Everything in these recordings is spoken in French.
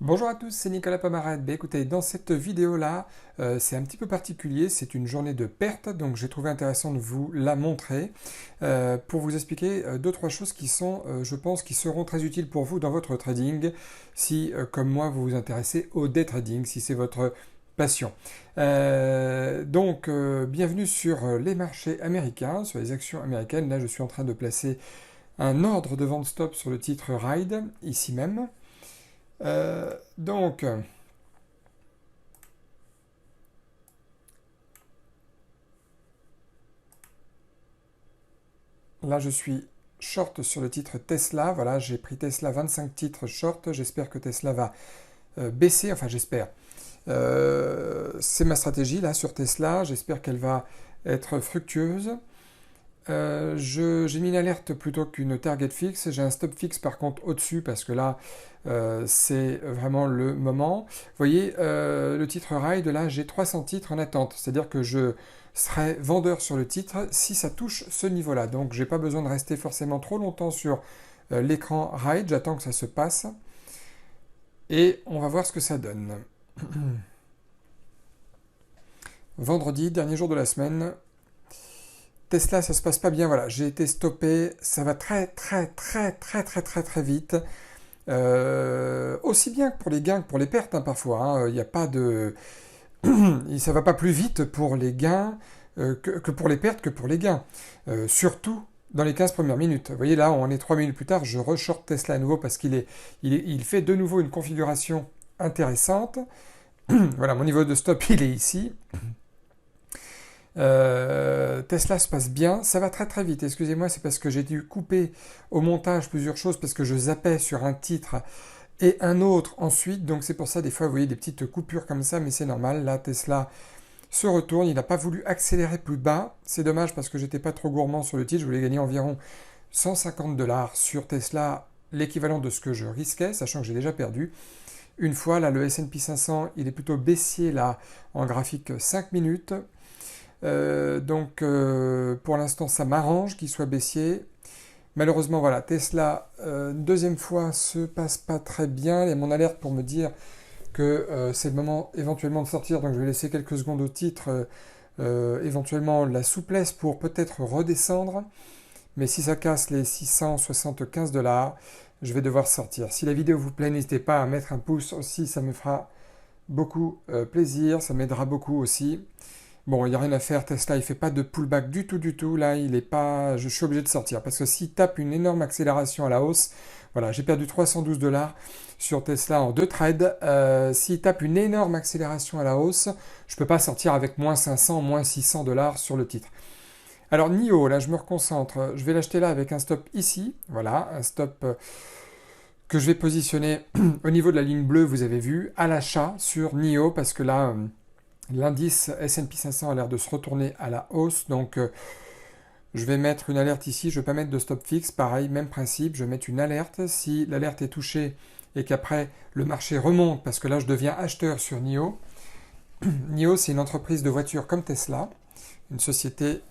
Bonjour à tous, c'est Nicolas Pomaret. Écoutez, dans cette vidéo-là, c'est un petit peu particulier, c'est une journée de perte, donc j'ai trouvé intéressant de vous la montrer pour vous expliquer deux, trois choses qui sont, je pense, qui seront très utiles pour vous dans votre trading, si, comme moi, vous vous intéressez au day trading, si c'est votre passion. Bienvenue sur les marchés américains, sur les actions américaines. Là, je suis en train de placer un ordre de vente stop sur le titre Ride, ici même. Euh, donc, Là, je suis short sur le titre Tesla. Voilà, j'ai pris Tesla 25 titres short. J'espère que Tesla va baisser. Enfin, j'espère. C'est ma stratégie là sur Tesla. J'espère qu'elle va être fructueuse. J'ai mis une alerte plutôt qu'une target fixe. J'ai un stop fixe par contre au-dessus parce que là, c'est vraiment le moment. Vous voyez, le titre Ride, là, j'ai 300 titres en attente. C'est-à-dire que je serai vendeur sur le titre si ça touche ce niveau-là. Donc, j'ai pas besoin de rester forcément trop longtemps sur l'écran Ride. J'attends que ça se passe. Et on va voir ce que ça donne. Vendredi, dernier jour de la semaine. Tesla, ça se passe pas bien. Voilà, j'ai été stoppé. Ça va très vite. Aussi bien que pour les gains que pour les pertes, hein, parfois. Hein. Il n'y a pas de, ça va pas plus vite pour les gains que pour les pertes que pour les gains. Surtout dans les 15 premières minutes. Vous voyez là, on est 3 minutes plus tard, je reshort Tesla à nouveau parce il fait de nouveau une configuration intéressante. Voilà, mon niveau de stop, il est ici. Tesla se passe bien, ça va très vite. Excusez-moi, c'est parce que j'ai dû couper au montage plusieurs choses parce que je zappais sur un titre et un autre ensuite. Donc c'est pour ça, des fois, vous voyez des petites coupures comme ça, mais c'est normal. Là, Tesla se retourne, il n'a pas voulu accélérer plus bas. C'est dommage parce que j'étais pas trop gourmand sur le titre. Je voulais gagner environ 150 dollars sur Tesla, l'équivalent de ce que je risquais, sachant que j'ai déjà perdu. Une fois, là, le S&P 500, il est plutôt baissier là en graphique 5 minutes. Pour l'instant, ça m'arrange qu'il soit baissier. Malheureusement, voilà, Tesla, deuxième fois, se passe pas très bien. Il y a mon alerte pour me dire que c'est le moment éventuellement de sortir. Donc, je vais laisser quelques secondes au titre, éventuellement la souplesse pour peut-être redescendre. Mais si ça casse les 675 dollars, je vais devoir sortir. Si la vidéo vous plaît, n'hésitez pas à mettre un pouce aussi, ça me fera beaucoup plaisir, ça m'aidera beaucoup aussi. Bon, il n'y a rien à faire, Tesla, il ne fait pas de pullback du tout. Là, il est pas. Je suis obligé de sortir parce que s'il tape une énorme accélération à la hausse, voilà, j'ai perdu 312 dollars sur Tesla en deux trades. S'il tape une énorme accélération à la hausse, je ne peux pas sortir avec moins 500, moins 600 dollars sur le titre. Alors, NIO, là, je me reconcentre. Je vais l'acheter là avec un stop ici. Voilà, un stop que je vais positionner au niveau de la ligne bleue, vous avez vu, à l'achat sur NIO parce que là. L'indice S&P 500 a l'air de se retourner à la hausse, donc je vais mettre une alerte ici, je ne vais pas mettre de stop fixe, pareil, même principe, je vais mettre une alerte. Si l'alerte est touchée et qu'après le marché remonte, parce que là je deviens acheteur sur NIO. NIO, c'est une entreprise de voitures comme Tesla, une société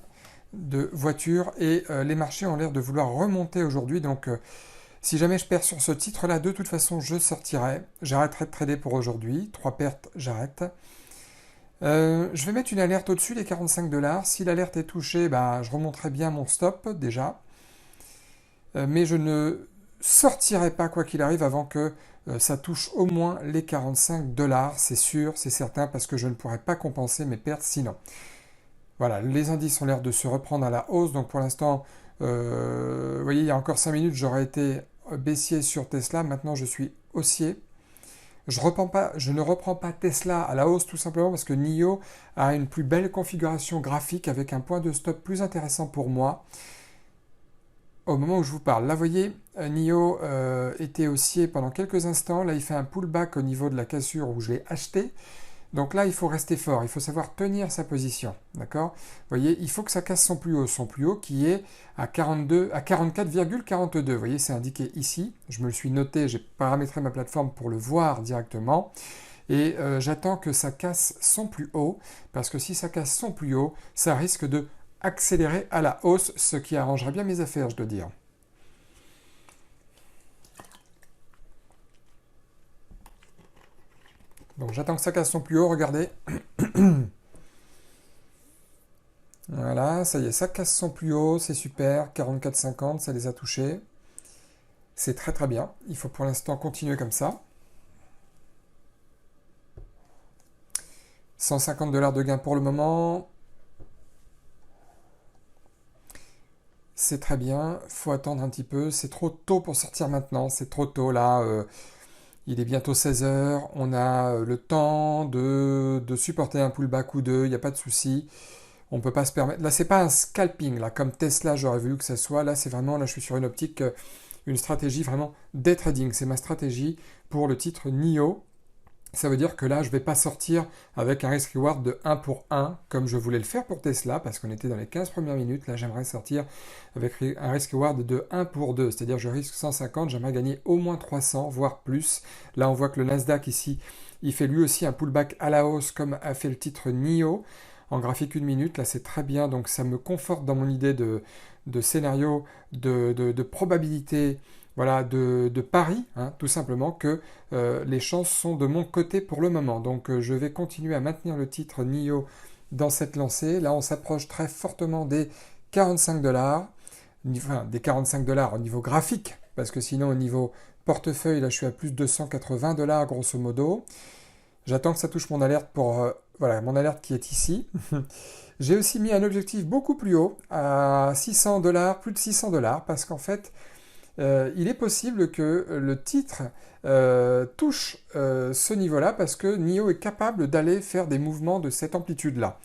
de voitures, et les marchés ont l'air de vouloir remonter aujourd'hui, donc si jamais je perds sur ce titre-là, de toute façon je sortirai, j'arrêterai de trader pour aujourd'hui, 3 pertes, j'arrête. Je vais mettre une alerte au-dessus des 45 dollars. Si l'alerte est touchée, bah, je remonterai bien mon stop déjà. Mais je ne sortirai pas quoi qu'il arrive avant que ça touche au moins les 45 dollars. C'est sûr, c'est certain, parce que je ne pourrai pas compenser mes pertes sinon. Voilà, les indices ont l'air de se reprendre à la hausse. Donc pour l'instant, vous voyez, il y a encore 5 minutes, j'aurais été baissier sur Tesla. Maintenant, je suis haussier. Je ne reprends pas Tesla à la hausse tout simplement parce que NIO a une plus belle configuration graphique avec un point de stop plus intéressant pour moi au moment où je vous parle. Là, vous voyez, NIO était haussier pendant quelques instants. Là, il fait un pullback au niveau de la cassure où je l'ai acheté. Donc là, il faut rester fort, il faut savoir tenir sa position, d'accord? Vous voyez, il faut que ça casse son plus haut qui est à 44,42. Vous voyez, c'est indiqué ici. Je me le suis noté, j'ai paramétré ma plateforme pour le voir directement. Et j'attends que ça casse son plus haut, parce que si ça casse son plus haut, ça risque de accélérer à la hausse, ce qui arrangerait bien mes affaires, je dois dire. Donc j'attends que ça casse son plus haut, regardez. Voilà, ça y est, ça casse son plus haut, c'est super. 44,50, ça les a touchés. C'est très très bien. Il faut pour l'instant continuer comme ça. 150 $ de gain pour le moment. C'est très bien. Faut attendre un petit peu. C'est trop tôt pour sortir maintenant. C'est trop tôt là. Il est bientôt 16 heures. On a le temps de supporter un pullback ou deux. Il n'y a pas de souci. On ne peut pas se permettre. Là, c'est pas un scalping là, comme Tesla, j'aurais voulu que ça soit. Là, c'est vraiment. Là, je suis sur une optique, une stratégie vraiment day trading. C'est ma stratégie pour le titre NIO. Ça veut dire que là, je ne vais pas sortir avec un risk-reward de 1 pour 1, comme je voulais le faire pour Tesla, parce qu'on était dans les 15 premières minutes. Là, j'aimerais sortir avec un risk-reward de 1 pour 2, c'est-à-dire je risque 150, j'aimerais gagner au moins 300, voire plus. Là, on voit que le Nasdaq ici, il fait lui aussi un pullback à la hausse, comme a fait le titre NIO. En graphique 1 minute, là, c'est très bien, donc ça me conforte dans mon idée de scénario, de probabilité, voilà, de pari, hein, tout simplement, que les chances sont de mon côté pour le moment. Donc je vais continuer à maintenir le titre NIO dans cette lancée. Là, on s'approche très fortement des 45 $, enfin des 45 $ au niveau graphique, parce que sinon au niveau portefeuille, là je suis à plus de 280 $ grosso modo. J'attends que ça touche mon alerte pour... voilà, mon alerte qui est ici. J'ai aussi mis un objectif beaucoup plus haut, à 600 $, plus de 600 $, parce qu'en fait, il est possible que le titre touche ce niveau-là, parce que NIO est capable d'aller faire des mouvements de cette amplitude-là.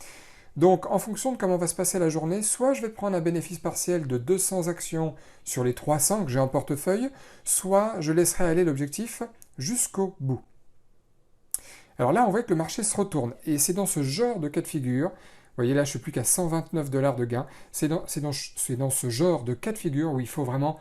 Donc, en fonction de comment va se passer la journée, soit je vais prendre un bénéfice partiel de 200 actions sur les 300 que j'ai en portefeuille, soit je laisserai aller l'objectif jusqu'au bout. Alors là, on voit que le marché se retourne. Et c'est dans ce genre de cas de figure, vous voyez là, je ne suis plus qu'à 129 $ de gain, c'est dans ce genre de cas de figure où il faut vraiment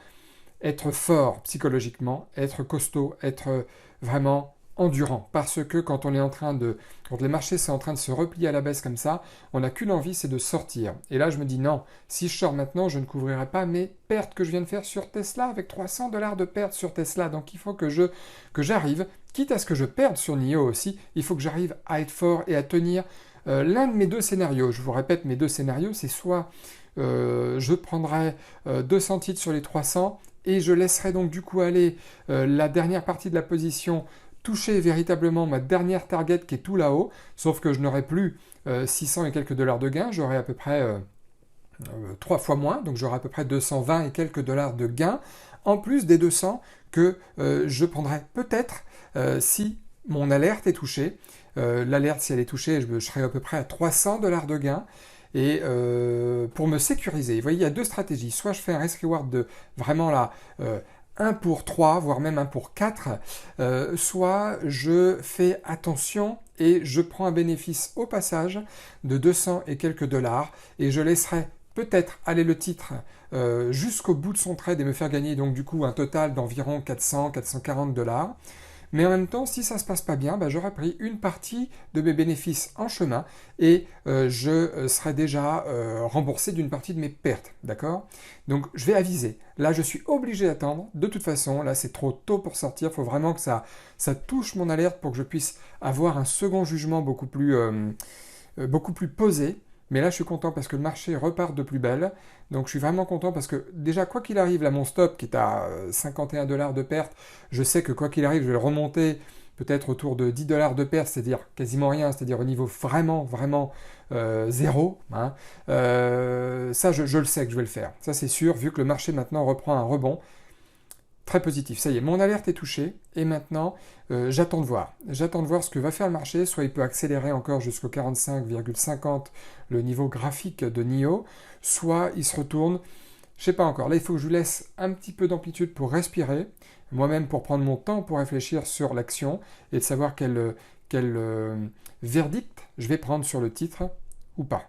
être fort psychologiquement, être costaud, être vraiment endurant. Parce que quand on est en train de... Quand les marchés sont en train de se replier à la baisse comme ça, on n'a qu'une envie, c'est de sortir. Et là, je me dis non, si je sors maintenant, je ne couvrirai pas mes pertes que je viens de faire sur Tesla, avec 300 $ de pertes sur Tesla. Donc il faut que j'arrive, quitte à ce que je perde sur NIO aussi, il faut que j'arrive à être fort et à tenir l'un de mes deux scénarios. Je vous répète, mes deux scénarios, c'est soit je prendrai 200 titres sur les 300 et je laisserai donc du coup aller la dernière partie de la position toucher véritablement ma dernière target qui est tout là-haut, sauf que je n'aurai plus 600 et quelques $ de gain, j'aurai à peu près 3 fois moins, donc j'aurai à peu près 220 et quelques $ de gain, en plus des 200 que je prendrai peut-être si mon alerte est touchée. L'alerte, si elle est touchée, je serai à peu près à 300 $ de gain. Et pour me sécuriser, vous voyez, il y a deux stratégies. Soit je fais un risk-reward de vraiment là 1 pour 3, voire même 1 pour 4, soit je fais attention et je prends un bénéfice au passage de 200 et quelques $ et je laisserai peut-être aller le titre jusqu'au bout de son trade et me faire gagner donc du coup un total d'environ 400-440 $. Mais en même temps, si ça ne se passe pas bien, j'aurai pris une partie de mes bénéfices en chemin et je serai déjà remboursé d'une partie de mes pertes. D'accord? Donc je vais aviser. Là, je suis obligé d'attendre. De toute façon, là, c'est trop tôt pour sortir. Il faut vraiment que ça touche mon alerte pour que je puisse avoir un second jugement beaucoup plus posé. Mais là, je suis content parce que le marché repart de plus belle. Donc, je suis vraiment content parce que déjà, quoi qu'il arrive, là, mon stop qui est à 51 $ de perte, je sais que quoi qu'il arrive, je vais le remonter peut-être autour de 10 $ de perte, c'est-à-dire quasiment rien, c'est-à-dire au niveau vraiment, vraiment zéro. Hein. Ça, je le sais que je vais le faire. Ça, c'est sûr, vu que le marché maintenant reprend un rebond. Très positif, ça y est, mon alerte est touchée et maintenant j'attends de voir. J'attends de voir ce que va faire le marché, soit il peut accélérer encore jusqu'au 45,50 le niveau graphique de NIO, soit il se retourne, je ne sais pas encore. Là, il faut que je vous laisse un petit peu d'amplitude pour respirer, moi-même pour prendre mon temps pour réfléchir sur l'action et de savoir quel verdict je vais prendre sur le titre ou pas.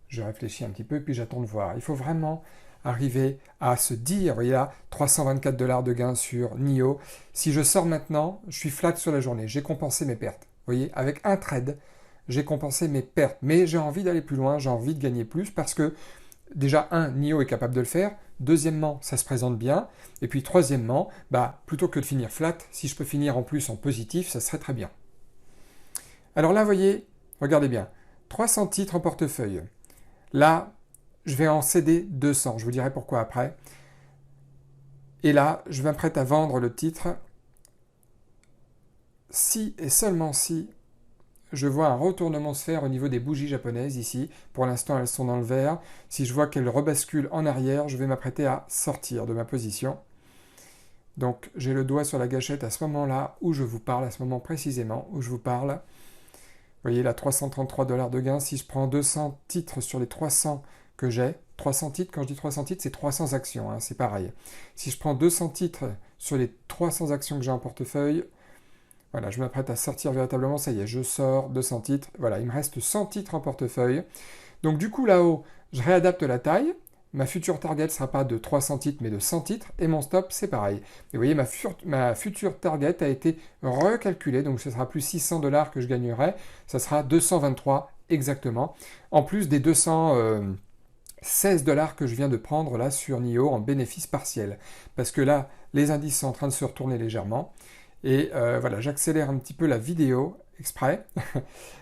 Je réfléchis un petit peu puis j'attends de voir. Il faut vraiment arriver à se dire, vous voyez là, 324 $ de gain sur NIO. Si je sors maintenant, je suis flat sur la journée. J'ai compensé mes pertes. Vous voyez, avec un trade, j'ai compensé mes pertes. Mais j'ai envie d'aller plus loin, j'ai envie de gagner plus parce que déjà, NIO est capable de le faire. Deuxièmement, ça se présente bien. Et puis troisièmement, plutôt que de finir flat, si je peux finir en plus en positif, ça serait très bien. Alors là, vous voyez, regardez bien, 300 titres en portefeuille. Là, je vais en céder 200, je vous dirai pourquoi après. Et là, je m'apprête à vendre le titre si et seulement si je vois un retournement se faire au niveau des bougies japonaises ici. Pour l'instant, elles sont dans le vert. Si je vois qu'elles rebasculent en arrière, je vais m'apprêter à sortir de ma position. Donc, j'ai le doigt sur la gâchette à ce moment-là où je vous parle, à ce moment précisément où je vous parle. Vous voyez là, 333 $ de gain. Si je prends 200 titres sur les 300 que j'ai, 300 titres, quand je dis 300 titres, c'est 300 actions, hein, c'est pareil. Si je prends 200 titres sur les 300 actions que j'ai en portefeuille, voilà, je m'apprête à sortir véritablement, ça y est, je sors 200 titres. Voilà, il me reste 100 titres en portefeuille. Donc du coup, là-haut, je réadapte la taille. Ma future target ne sera pas de 300 titres, mais de 100 titres. Et mon stop, c'est pareil. Et vous voyez, ma future target a été recalculée. Donc ce sera plus 600 $ que je gagnerai. Ça sera 223 exactement. En plus des 216 $ que je viens de prendre là sur NIO en bénéfice partiel. Parce que là, les indices sont en train de se retourner légèrement. Et voilà, j'accélère un petit peu la vidéo exprès,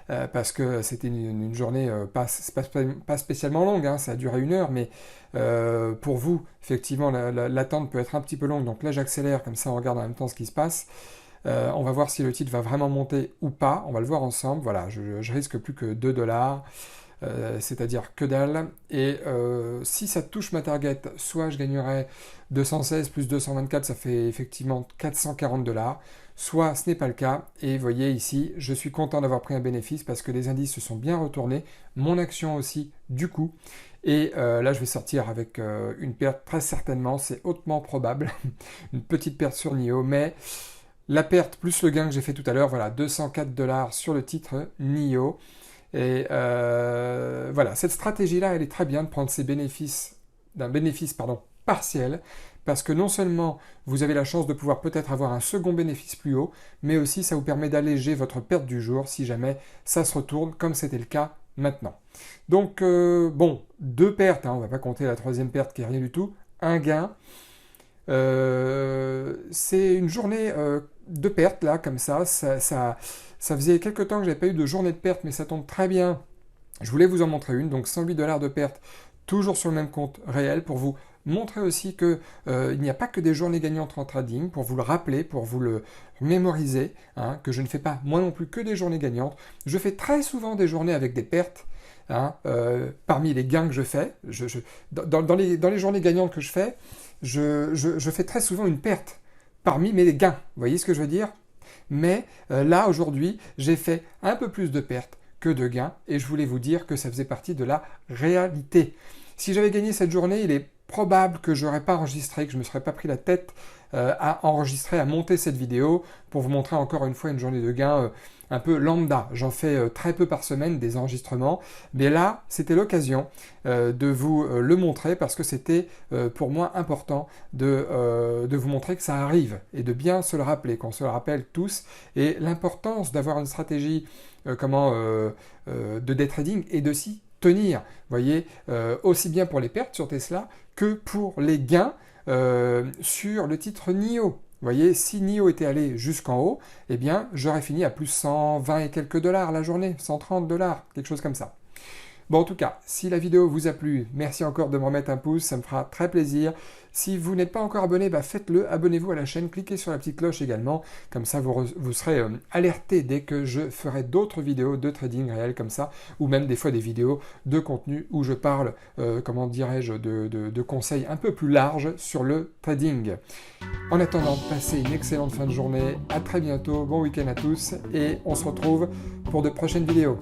parce que c'était une journée pas spécialement longue, hein, ça a duré 1 heure, mais pour vous, effectivement, l'attente peut être un petit peu longue. Donc là, j'accélère, comme ça on regarde en même temps ce qui se passe. On va voir si le titre va vraiment monter ou pas, on va le voir ensemble. Voilà, je risque plus que 2 $. C'est-à-dire que dalle, et si ça touche ma target, soit je gagnerai 216 plus 224, ça fait effectivement 440 $, soit ce n'est pas le cas, et vous voyez ici, je suis content d'avoir pris un bénéfice parce que les indices se sont bien retournés, mon action aussi du coup, et là je vais sortir avec une perte très certainement, c'est hautement probable, une petite perte sur NIO, mais la perte plus le gain que j'ai fait tout à l'heure, voilà, 204 $ sur le titre NIO. Et voilà, cette stratégie-là, elle est très bien de prendre ces bénéfices, d'un bénéfice partiel, parce que non seulement vous avez la chance de pouvoir peut-être avoir un second bénéfice plus haut, mais aussi ça vous permet d'alléger votre perte du jour si jamais ça se retourne, comme c'était le cas maintenant. Donc, bon, 2 pertes, hein, on ne va pas compter la 3e perte qui est rien du tout, un gain. C'est une journée de perte, là, comme ça faisait quelques temps que je n'avais pas eu de journée de perte, mais ça tombe très bien. Je voulais vous en montrer une, donc 108 $ de perte, toujours sur le même compte réel, pour vous montrer aussi qu'il n'y a pas que des journées gagnantes en trading, pour vous le rappeler, pour vous le mémoriser, hein, que je ne fais pas moi non plus que des journées gagnantes. Je fais très souvent des journées avec des pertes, hein, parmi les gains que je fais. Dans les journées gagnantes que je fais, je fais très souvent une perte parmi mes gains. Vous voyez ce que je veux dire ? Mais là, aujourd'hui, j'ai fait un peu plus de pertes que de gains, et je voulais vous dire que ça faisait partie de la réalité. Si j'avais gagné cette journée, il est probable que je n'aurais pas enregistré, que je ne me serais pas pris la tête à enregistrer, à monter cette vidéo, pour vous montrer encore une fois une journée de gain un peu lambda. J'en fais très peu par semaine des enregistrements, mais là, c'était l'occasion de vous le montrer, parce que c'était pour moi important de vous montrer que ça arrive, et de bien se le rappeler, qu'on se le rappelle tous, et l'importance d'avoir une stratégie de day trading et de s'y tenir. Vous voyez, aussi bien pour les pertes sur Tesla que pour les gains sur le titre NIO. Vous voyez, si NIO était allé jusqu'en haut, eh bien, j'aurais fini à plus 120 et quelques $ la journée, 130 $, quelque chose comme ça. Bon, en tout cas, si la vidéo vous a plu, merci encore de me remettre un pouce, ça me fera très plaisir. Si vous n'êtes pas encore abonné, faites-le, abonnez-vous à la chaîne, cliquez sur la petite cloche également, comme ça vous serez alerté dès que je ferai d'autres vidéos de trading réel comme ça, ou même des fois des vidéos de contenu où je parle, de conseils un peu plus larges sur le trading. En attendant, passez une excellente fin de journée, à très bientôt, bon week-end à tous, et on se retrouve pour de prochaines vidéos.